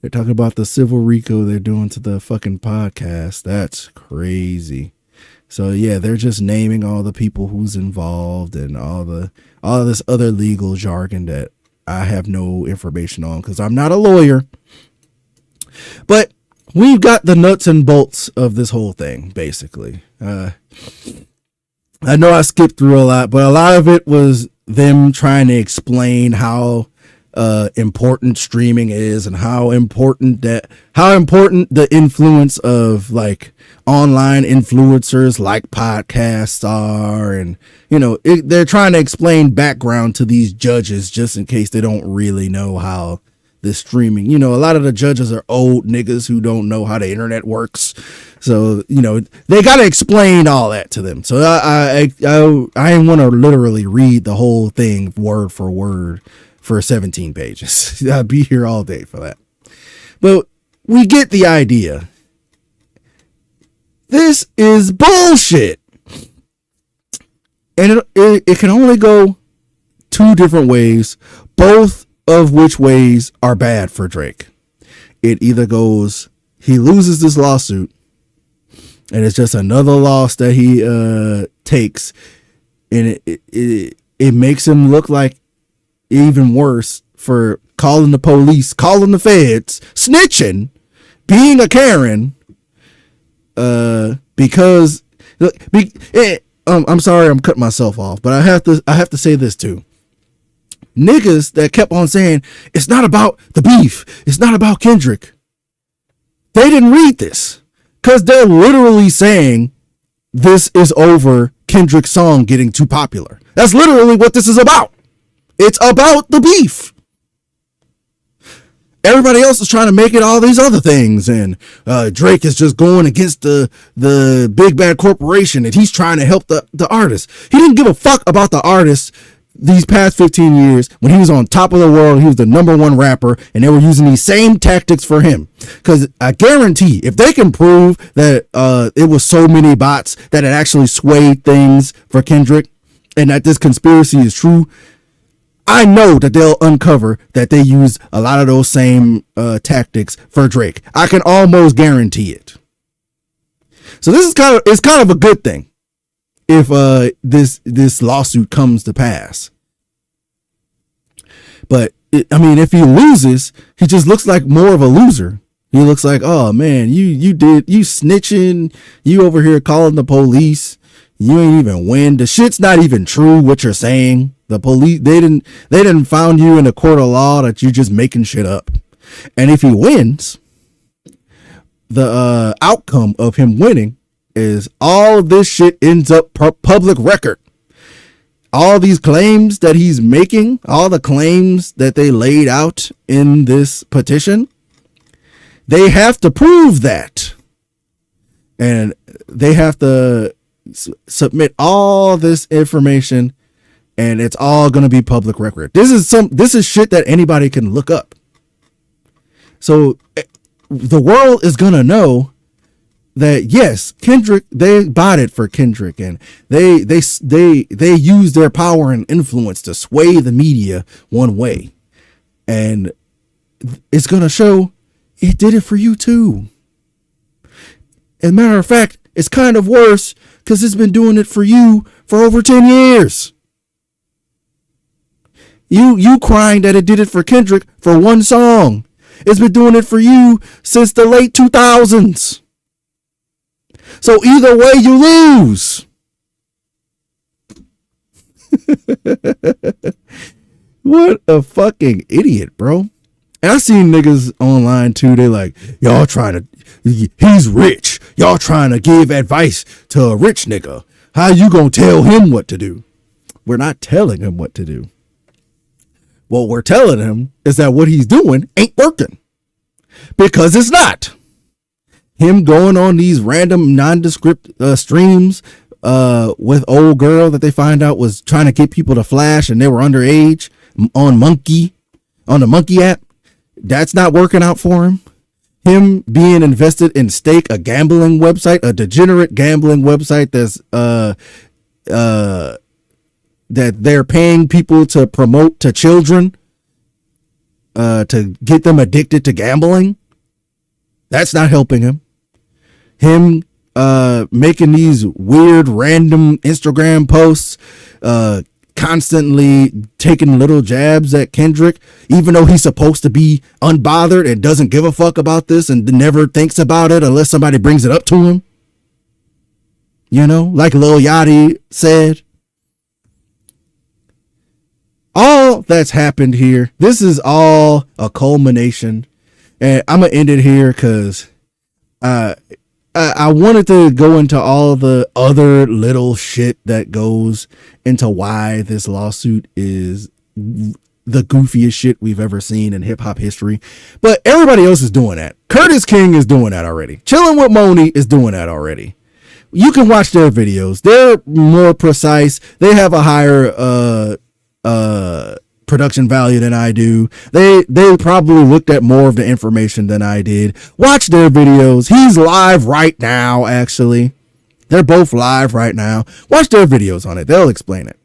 They're talking about the civil RICO they're doing to the fucking podcast. That's crazy. So yeah, they're just naming all the people who's involved and all this other legal jargon that I have no information on because I'm not a lawyer. But we've got the nuts and bolts of this whole thing, basically. I know I skipped through a lot, but a lot of it was them trying to explain how important streaming is and how important the influence of like online influencers like podcasts are, and you know they're trying to explain background to these judges just in case they don't really know how this streaming, you know, a lot of the judges are old niggas who don't know how the internet works. So, you know, they got to explain all that to them. So I want to literally read the whole thing word for word for 17 pages. I'll be here all day for that. But we get the idea. This is bullshit. And it can only go two different ways, both of which ways are bad for Drake. It either goes, he loses this lawsuit, and it's just another loss that he takes, and it makes him look like even worse for calling the police, calling the feds, snitching, being a Karen, because I'm sorry I'm cutting myself off, but I have to say this too. Niggas that kept on saying it's not about the beef, it's not about Kendrick, they didn't read this, because they're literally saying this is over Kendrick's song getting too popular. That's literally what this is about. It's about the beef. Everybody else is trying to make it all these other things, and Drake is just going against the big bad corporation, and he's trying to help the artist. He didn't give a fuck about the artist these past 15 years when he was on top of the world. He was the #1 rapper, and they were using these same tactics for him. Because I guarantee, if they can prove that it was so many bots that it actually swayed things for Kendrick, and that this conspiracy is true, I know that they'll uncover that they use a lot of those same tactics for Drake. I can almost guarantee it. So this is kind of a good thing if this lawsuit comes to pass. But if he loses, he just looks like more of a loser. He looks like, oh man, you snitching, you over here calling the police, you ain't even win. The shit's not even true what you're saying. The police, they didn't found you in a court of law that you're just making shit up. And if he wins, the outcome of him winning is all of this shit ends up public record. All these claims that he's making, all the claims that they laid out in this petition, they have to prove that. And they have to submit all this information, and it's all going to be public record. This is shit that anybody can look up. So the world is going to know that yes, Kendrick, they bought it for Kendrick, and they use their power and influence to sway the media one way. And it's going to show it did it for you too. As a matter of fact, it's kind of worse because it's been doing it for you for over 10 years. You crying that it did it for Kendrick for one song. It's been doing it for you since the late 2000s. So either way, you lose. What a fucking idiot, bro. And I seen niggas online too. They like, y'all trying to, he's rich. Y'all trying to give advice to a rich nigga. How you gonna tell him what to do? We're not telling him what to do. What we're telling him is that what he's doing ain't working. Because it's not. Him going on these random nondescript streams with old girl that they find out was trying to get people to flash and they were underage on the Monkey app. That's not working out for him. Him being invested in Stake, a gambling website, a degenerate gambling website that's that they're paying people to promote to children to get them addicted to gambling. That's not helping him. Him making these weird random Instagram posts, constantly taking little jabs at Kendrick, even though he's supposed to be unbothered and doesn't give a fuck about this and never thinks about it unless somebody brings it up to him. You know, like Lil Yachty said. All that's happened here, this is all a culmination. And I'm going to end it here because I wanted to go into all the other little shit that goes into why this lawsuit is the goofiest shit we've ever seen in hip hop history. But everybody else is doing that. Curtis King is doing that already. Chillin' with Moni is doing that already. You can watch their videos. They're more precise. They have a higher production value than I do. They probably looked at more of the information than I did. Watch their videos. He's live right now, actually. They're both live right now. Watch their videos on it. They'll explain it.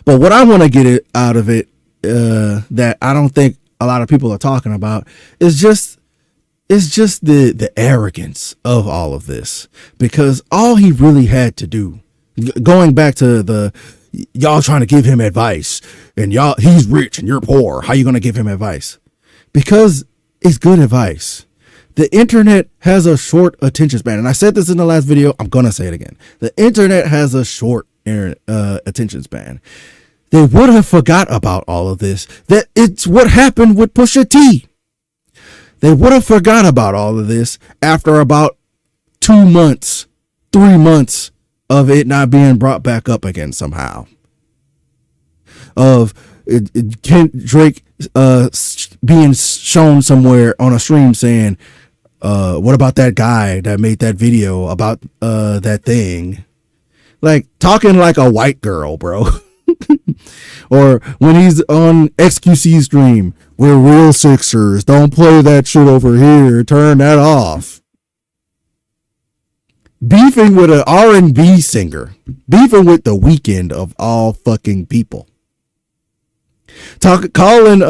But what I want to get it out of it, that I don't think a lot of people are talking about, is just the arrogance of all of this. Because all he really had to do, going back to the y'all trying to give him advice and he's rich and you're poor. How you going to give him advice? Because it's good advice. The internet has a short attention span. And I said this in the last video. I'm going to say it again. The internet has a short attention span. They would have forgot about all of this. That it's what happened with Pusha T. They would have forgot about all of this after about 2 months, 3 months of it not being brought back up again somehow. Of Drake being shown somewhere on a stream saying, what about that guy that made that video about that thing? Like talking like a white girl, bro. Or when he's on XQC stream, we're real Sixers. Don't play that shit over here. Turn that off. Beefing with an R&B singer. Beefing with The Weeknd of all fucking people. Calling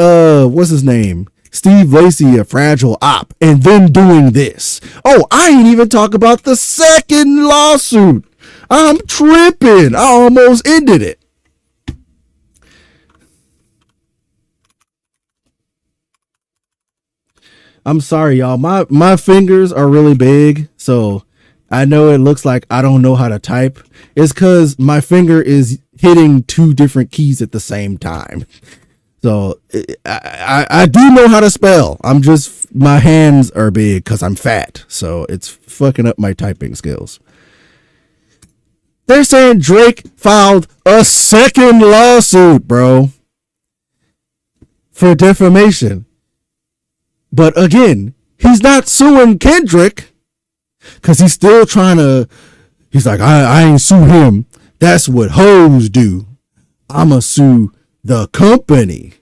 what's his name? Steve Lacy a fragile op, and then doing this. Oh, I ain't even talk about the second lawsuit. I'm tripping. I almost ended it. I'm sorry, y'all. My fingers are really big, so I know it looks like I don't know how to type. It's because my finger is hitting two different keys at the same time. So I do know how to spell. My hands are big because I'm fat. So it's fucking up my typing skills. They're saying Drake filed a second lawsuit, bro, for defamation. But again, he's not suing Kendrick because he's still trying to. He's like, I ain't sue him. That's what hoes do. I'ma sue the company.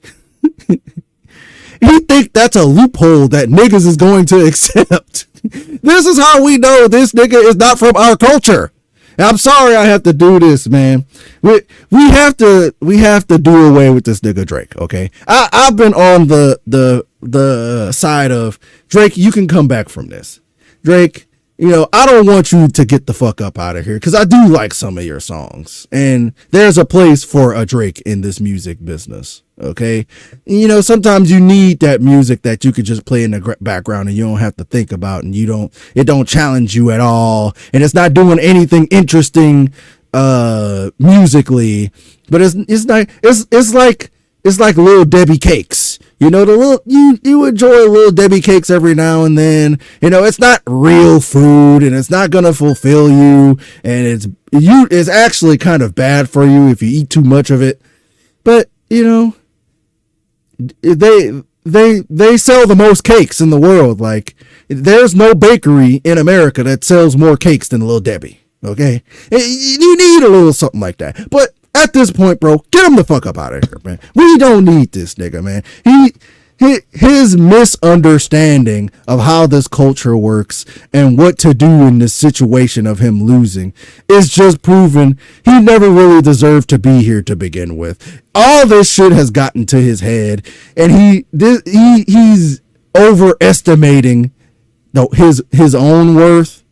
You think that's a loophole that niggas is going to accept? This is how we know this nigga is not from our culture. I'm sorry I have to do this, man. We have to do away with this nigga Drake, okay? I've been on the side of Drake, you can come back from this. Drake, I don't want you to get the fuck up out of here because I do like some of your songs. And there's a place for a Drake in this music business, okay? Sometimes you need that music that you could just play in the background and you don't have to think about, and it don't challenge you at all. And it's not doing anything interesting musically, but it's like Little Debbie cakes. You enjoy Little Debbie cakes every now and then. It's not real food and it's not gonna fulfill you, and it's actually kind of bad for you if you eat too much of it. But they sell the most cakes in the world. Like, there's no bakery in America that sells more cakes than Little Debbie. Okay, you need a little something like that. But at this point, bro, get him the fuck up out of here, man. We don't need this nigga, man. His misunderstanding of how this culture works and what to do in this situation of him losing is just proven he never really deserved to be here to begin with. All this shit has gotten to his head, and he's overestimating his own worth.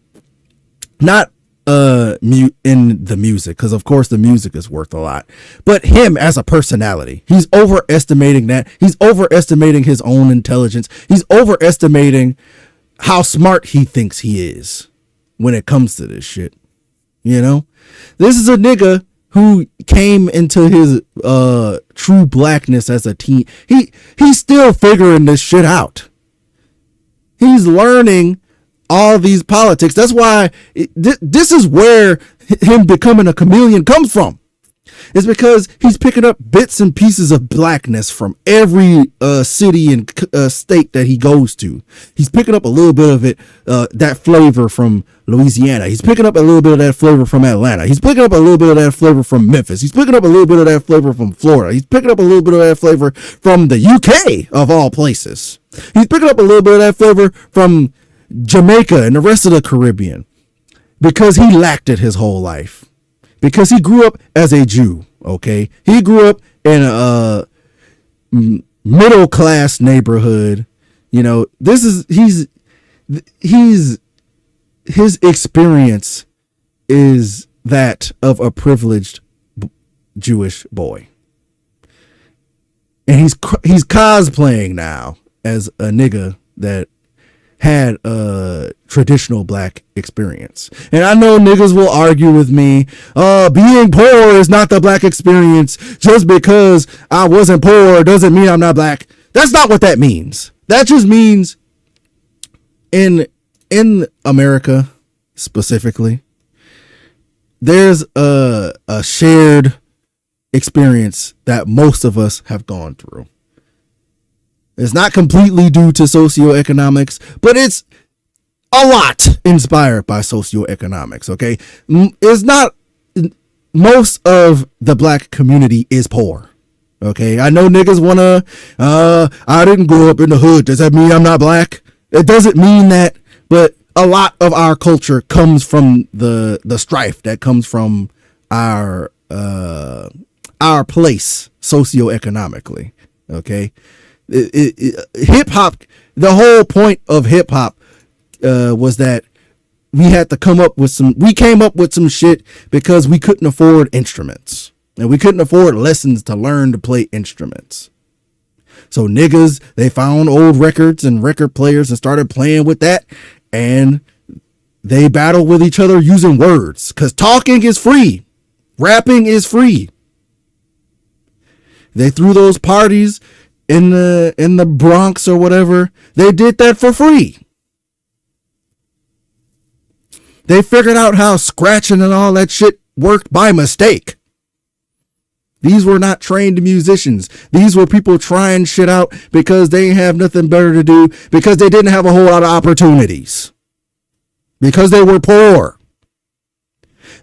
Not in the music, because of course the music is worth a lot, but him as a personality, he's overestimating that. He's overestimating his own intelligence. He's overestimating how smart he thinks he is when it comes to this shit. This is a nigga who came into his true blackness as a teen. He's still figuring this shit out. He's learning all these politics. That's why this is where him becoming a chameleon comes from. It's because he's picking up bits and pieces of blackness from every city and state that he goes to. He's picking up a little bit of it, that flavor from Louisiana. He's picking up a little bit of that flavor from Atlanta. He's picking up a little bit of that flavor from Memphis. He's picking up a little bit of that flavor from Florida. He's picking up a little bit of that flavor from the UK, of all places. He's picking up a little bit of that flavor from Jamaica and the rest of the Caribbean, because he lacked it his whole life, because he grew up as a Jew. Okay, he grew up in a middle class neighborhood. His experience is that of a privileged Jewish boy, and he's cosplaying now as a nigga that had a traditional black experience. And I know niggas will argue with me, being poor is not the black experience. Just because I wasn't poor doesn't mean I'm not black. That's not what that means. That just means in America specifically, there's a shared experience that most of us have gone through. It's not completely due to socioeconomics, but it's a lot inspired by socioeconomics. Okay, it's not. Most of the black community is poor. Okay, I know niggas wanna. I didn't grow up in the hood. Does that mean I'm not black? It doesn't mean that. But a lot of our culture comes from the strife that comes from our place socioeconomically. Okay. Hip hop, the whole point of hip hop was that we came up with some shit because we couldn't afford instruments and we couldn't afford lessons to learn to play instruments. So niggas, they found old records and record players and started playing with that, and they battle with each other using words, because talking is free, rapping is free. They threw those parties in the Bronx or whatever. They did that for free. They figured out how scratching and all that shit worked by mistake. These were not trained musicians. These were people trying shit out because they didn't have nothing better to do, because they didn't have a whole lot of opportunities, because they were poor.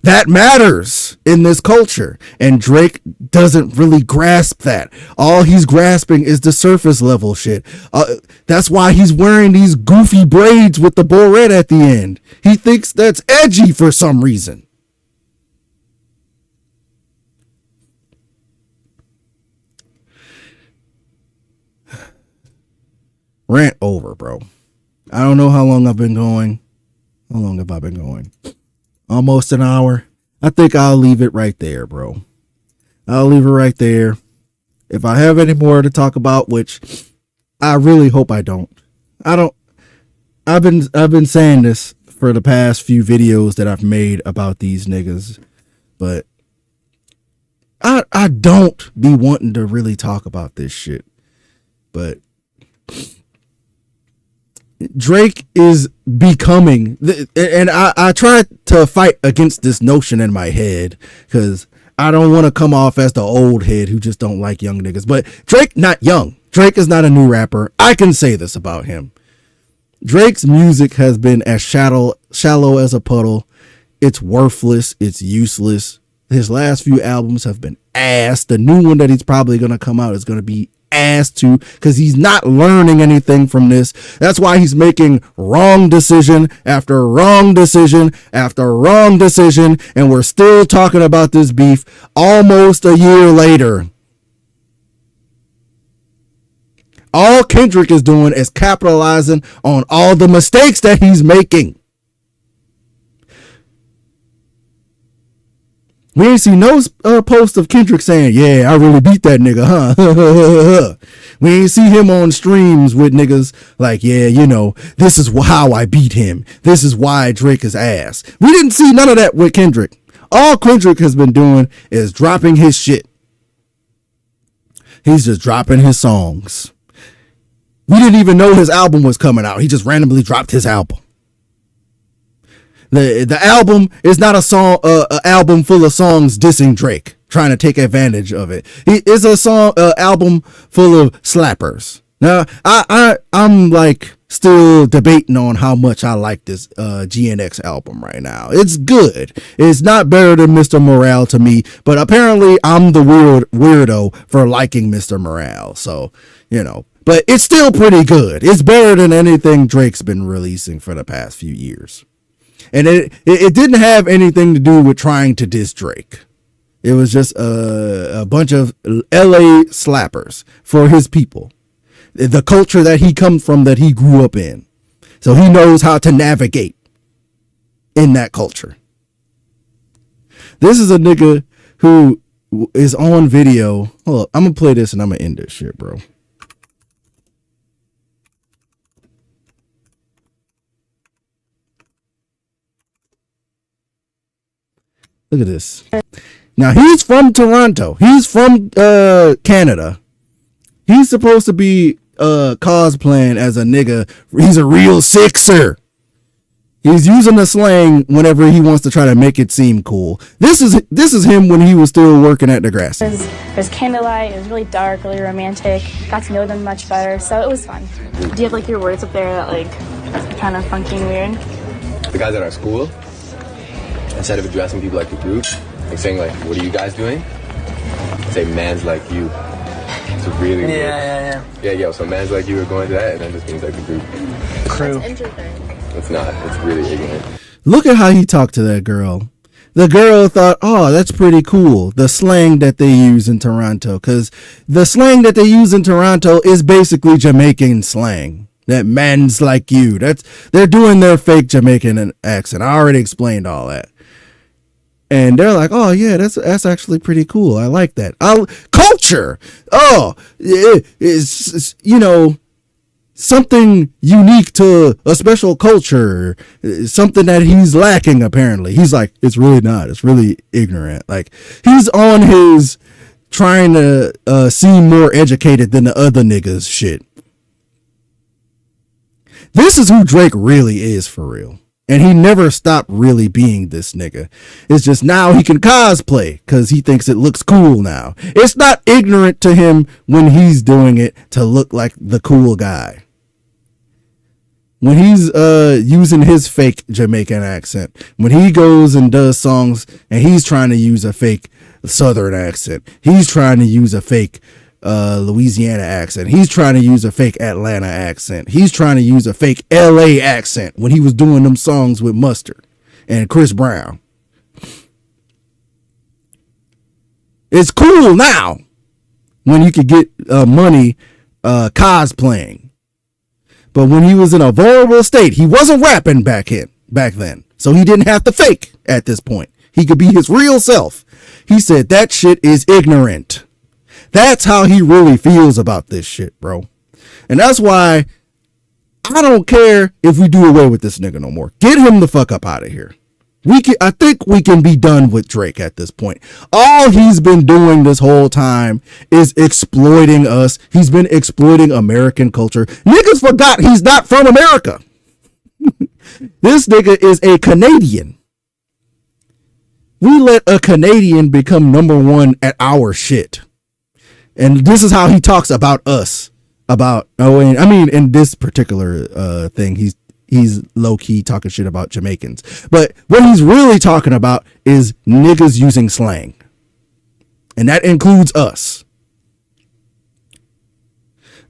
That matters in this culture, and Drake doesn't really grasp that. All he's grasping is the surface level shit. That's why he's wearing these goofy braids with the barrette at the end. He thinks that's edgy for some reason. Rant over, bro. I don't know how long I've been going. How long have I been going? Almost an hour. I think I'll leave it right there, bro. I'll leave it right there. If I have any more to talk about, which I really hope I don't. I've been saying this for the past few videos that I've made about these niggas, but I don't be wanting to really talk about this shit. But Drake is becoming, and I try to fight against this notion in my head because I don't want to come off as the old head who just don't like young niggas. But Drake not young. Drake is not a new rapper. I can say this about him. Drake's music has been as shallow as a puddle. It's worthless. It's useless. His last few albums have been ass. The new one that he's probably going to come out is going to be ass too, because he's not learning anything from this. That's why he's making wrong decision after wrong decision after wrong decision, and we're still talking about this beef almost a year later. All Kendrick is doing is capitalizing on all the mistakes that he's making. We ain't see no post of Kendrick saying, yeah, I really beat that nigga, huh? We ain't see him on streams with niggas like, yeah, you know, this is how I beat him. This is why Drake is ass. We didn't see none of that with Kendrick. All Kendrick has been doing is dropping his shit. He's just dropping his songs. We didn't even know his album was coming out. He just randomly dropped his album. The album is not a album full of songs dissing Drake, trying to take advantage of it. It's a album full of slappers. Now, I'm like still debating on how much I like this GNX album right now. It's good. It's not better than Mr. Morale to me, but apparently I'm the weirdo for liking Mr. Morale. So, you know, but it's still pretty good. It's better than anything Drake's been releasing for the past few years. And it didn't have anything to do with trying to diss Drake. It was just a bunch of LA slappers for his people. The culture that he comes from, that he grew up in. So he knows how to navigate in that culture. This is a nigga who is on video. Hold up, I'm going to play this and I'm going to end this shit, bro. Look at this. Now, he's from Toronto. He's from Canada. He's supposed to be cosplaying as a nigga. He's a real Sixer. He's using the slang whenever he wants to try to make it seem cool. This is him when he was still working at Degrassi. There's candlelight. It was really dark, really romantic. Got to know them much better, so it was fun. Do you have like your words up there that like kind of funky and weird? The guys at our school, instead of addressing people like the group, like saying like, "What are you guys doing?" Say, "Man's like you." It's really weird. Yeah. So man's like you are going to that, and then just means like the group. Crew. That's interesting. It's not. It's really ignorant. Look at how he talked to that girl. The girl thought, oh, that's pretty cool. The slang that they use in Toronto. Because the slang that they use in Toronto is basically Jamaican slang. That man's like you. They're doing their fake Jamaican accent. I already explained all that. And they're like, oh, yeah, that's actually pretty cool. I like that. Culture. Oh, it's something unique to a special culture, something that he's lacking, apparently. He's like, it's really not. It's really ignorant. Like, he's on his trying to seem more educated than the other niggas shit. This is who Drake really is for real. And he never stopped really being this nigga. It's just now he can cosplay because he thinks it looks cool now. It's not ignorant to him when he's doing it to look like the cool guy. When he's using his fake Jamaican accent, when he goes and does songs and he's trying to use a fake Southern accent, he's trying to use a fake Louisiana accent, he's trying to use a fake Atlanta accent, he's trying to use a fake LA accent when he was doing them songs with Mustard and Chris Brown. It's cool now when you could get money cosplaying. But when he was in a vulnerable state, he wasn't rapping back then. So he didn't have to fake at this point. He could be his real self. He said that shit is ignorant. That's how he really feels about this shit, bro. And that's why I don't care if we do away with this nigga no more. Get him the fuck up out of here. I think we can be done with Drake at this point. All he's been doing this whole time is exploiting us. He's been exploiting American culture. Niggas forgot he's not from America. This nigga is a Canadian. We let a Canadian become number one at our shit. And this is how he talks about us. In this particular thing, he's low-key talking shit about Jamaicans. But what he's really talking about is niggas using slang. And that includes us.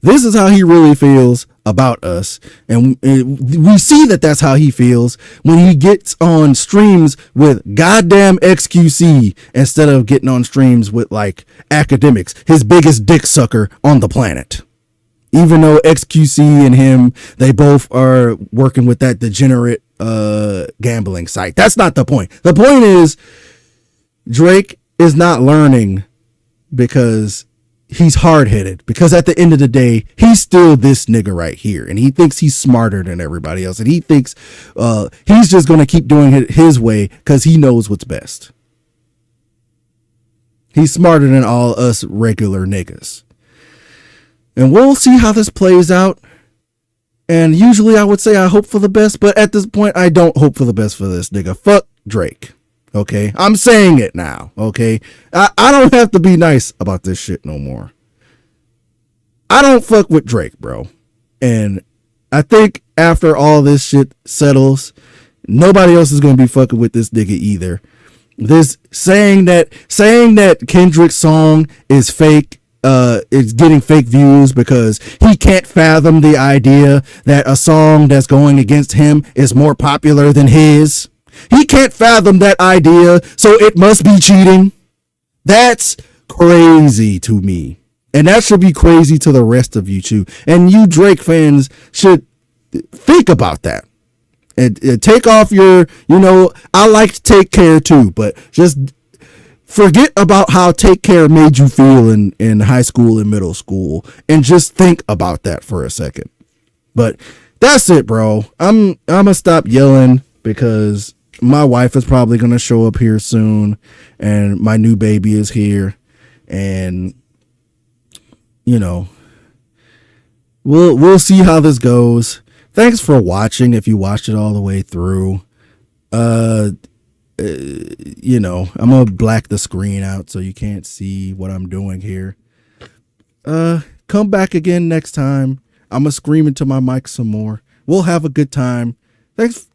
This is how he really feels about us. And we see that that's how he feels when he gets on streams with goddamn XQC instead of getting on streams with like academics, his biggest dick sucker on the planet. Even though XQC and him, they both are working with that degenerate gambling site. That's not the point. The point is Drake is not learning because he's hard-headed. Because at the end of the day, he's still this nigga right here. And he thinks he's smarter than everybody else. And he thinks he's just going to keep doing it his way because he knows what's best. He's smarter than all us regular niggas. And we'll see how this plays out. And usually I would say I hope for the best, but at this point I don't hope for the best for this nigga. Fuck Drake. Okay? I'm saying it now. Okay? I don't have to be nice about this shit no more. I don't fuck with Drake, bro. And I think after all this shit settles, nobody else is going to be fucking with this nigga either. This saying that Kendrick's song is fake, is getting fake views because he can't fathom the idea that a song that's going against him is more popular than his. He can't fathom that idea, so it must be cheating. That's crazy to me. And that should be crazy to the rest of you too. And you Drake fans should think about that. And take off your, I like to Take Care too, but just forget about how Take Care made you feel in high school and middle school and just think about that for a second. But that's it, bro. I'm gonna stop yelling because my wife is probably gonna show up here soon and my new baby is here, and we'll see how this goes. thanks for watching. If you watched it all the way through, you know, I'm gonna black the screen out so you can't see what I'm doing here. Come back again next time. I'm gonna scream into my mic some more. We'll have a good time. Thanks.